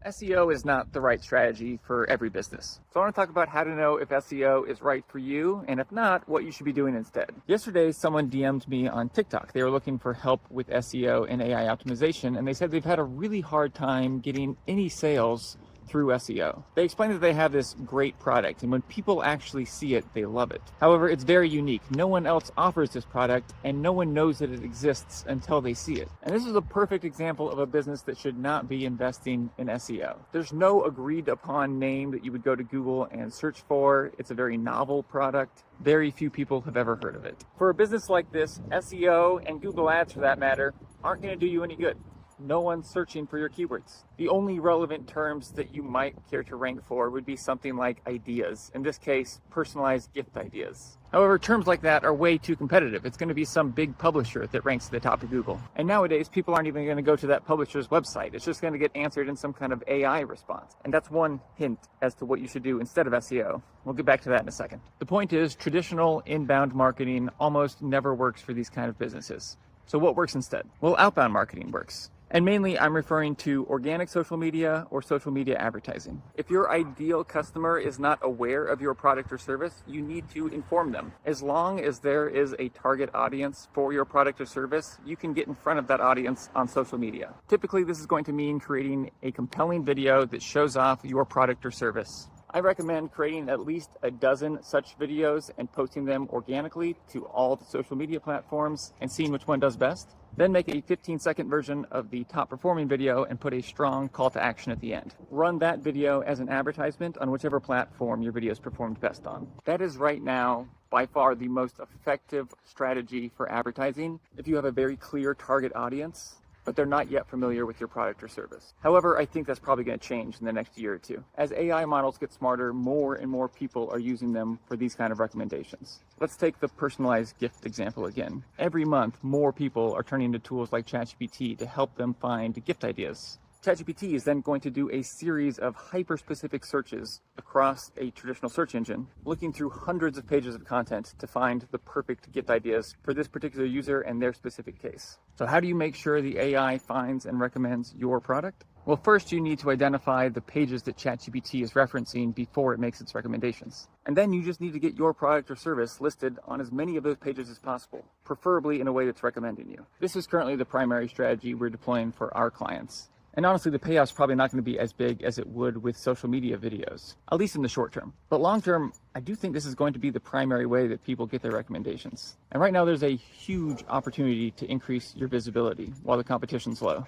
SEO is not the right strategy for every business. So I want to talk about how to know if SEO is right for you, and if not, what you should be doing instead. Yesterday, someone DM'd me on TikTok. They were looking for help with SEO and AI optimization, and they said they've had a really hard time getting any sales through SEO. They explained that they have this great product, and when people actually see it, they love it. However, it's very unique. No one else offers this product, and no one knows that it exists until they see it. And this is a perfect example of a business that should not be investing in SEO. There's no agreed upon name that you would go to Google and search for. It's a very novel product. Very few people have ever heard of it. For a business like this, SEO and Google Ads, for that matter, aren't going to do you any good. No one's searching for your keywords. The only relevant terms that you might care to rank for would be something like ideas. In this case, personalized gift ideas. However, terms like that are way too competitive. It's going to be some big publisher that ranks at the top of Google. And nowadays, people aren't even going to go to that publisher's website. It's just going to get answered in some kind of AI response. And that's one hint as to what you should do instead of SEO. We'll get back to that in a second. The point is, traditional inbound marketing almost never works for these kind of businesses. So what works instead? Well, outbound marketing works. And mainly, I'm referring to organic social media or social media advertising. If your ideal customer is not aware of your product or service, you need to inform them. As long as there is a target audience for your product or service, you can get in front of that audience on social media. Typically, this is going to mean creating a compelling video that shows off your product or service. I recommend creating at least a dozen such videos and posting them organically to all the social media platforms and seeing which one does best. Then make a 15-second version of the top performing video and put a strong call to action at the end. Run that video as an advertisement on whichever platform your video is performed best on. That is right now by far the most effective strategy for advertising if you have a very clear target audience, but they're not yet familiar with your product or service. However, I think that's probably going to change in the next year or two. As AI models get smarter, more and more people are using them for these kind of recommendations. Let's take the personalized gift example again. Every month, more people are turning to tools like ChatGPT to help them find gift ideas. ChatGPT is then going to do a series of hyper-specific searches across a traditional search engine, looking through hundreds of pages of content to find the perfect gift ideas for this particular user and their specific case. So how do you make sure the AI finds and recommends your product? Well, first you need to identify the pages that ChatGPT is referencing before it makes its recommendations. And then you just need to get your product or service listed on as many of those pages as possible, preferably in a way that's recommending you. This is currently the primary strategy we're deploying for our clients. And honestly, the payoff's probably not going to be as big as it would with social media videos, at least in the short term. But long term, I do think this is going to be the primary way that people get their recommendations. And right now, there's a huge opportunity to increase your visibility while the competition's low.